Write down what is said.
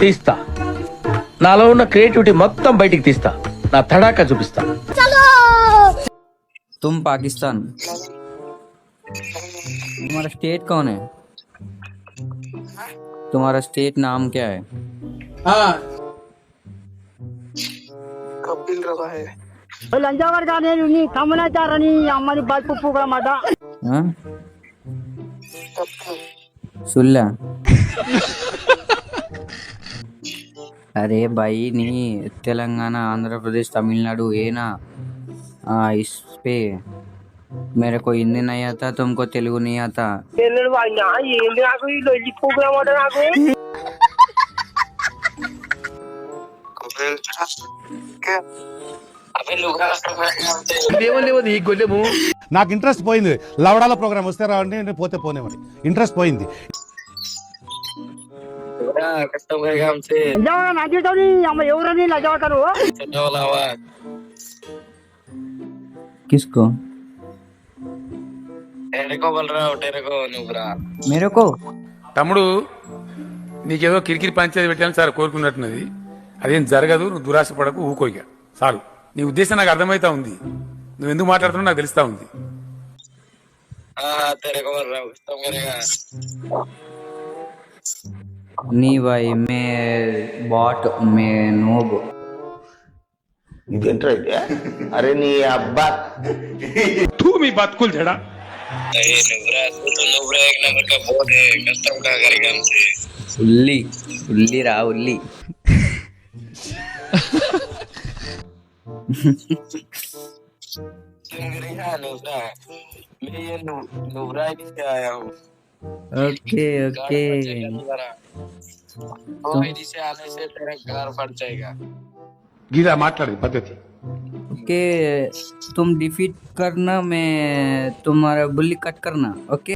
తీస్తా. నాలో ఉన్న క్రియేటివిటీ మొత్తం బయటికి తీస్తా. నా తడాకా చూపిస్తా. तुम पाकिस्तान, तुम्हारा स्टेट कौन है? तुम्हारा स्टेट नाम क्या है? లంచవర్గా నేను నీ కమ్మనాచారని అమ్మని బతుకు మాట हाँ? सुल्ला अरे भाई नहीं, तेलंगाना आंध्र प्रदेश तमिलनाडु है ना। इस पे मेरे को हिंदी नहीं आता, तुमको तेलुगु नहीं आता। తెల్లడు వాడినా ఏంటి నాకు ఈ లొల్లి ప్రోగ్రామ్ అంటే నాకు నాకు ఇంట్రెస్ట్ పోయింది. లవడాల ప్రోగ్రామ్ వస్తే రావండి, నేను పోతే పోనేవాడి. ఇంట్రెస్ట్ పోయింది. లంచవర్గా నచ్చేటోని అమ్మ ఎవరని లంచవతారు किसको? मेरे को తమ్ముడు నీకేదో కిరికిరి పంచాయతీ పెట్టాలని సార్ కోరుకున్నట్టున్నది. అదేం జరగదు. నువ్వు దురాశ పడకు, ఊకోయిక చాలు. నీ ఉద్దేశం నాకు అర్థమైతా ఉంది. నువ్వు ఎందుకు మాట్లాడుతున్నావు నాకు తెలుస్తా ఉంది. नहीं भाई, मैं बॉट, मैं नोब। ఇదేంట్రా ఇది? అరే నీ అబ్బా తూ మీ బతుకులు జడా. उल्ली उल्ली रहा उल्ली। ओके ओके, గీదా మాట్లాడేది పద్ధతి. ओके, तुम डिफीट करना, मैं तुम्हारा बुल्ली कट करना। ओके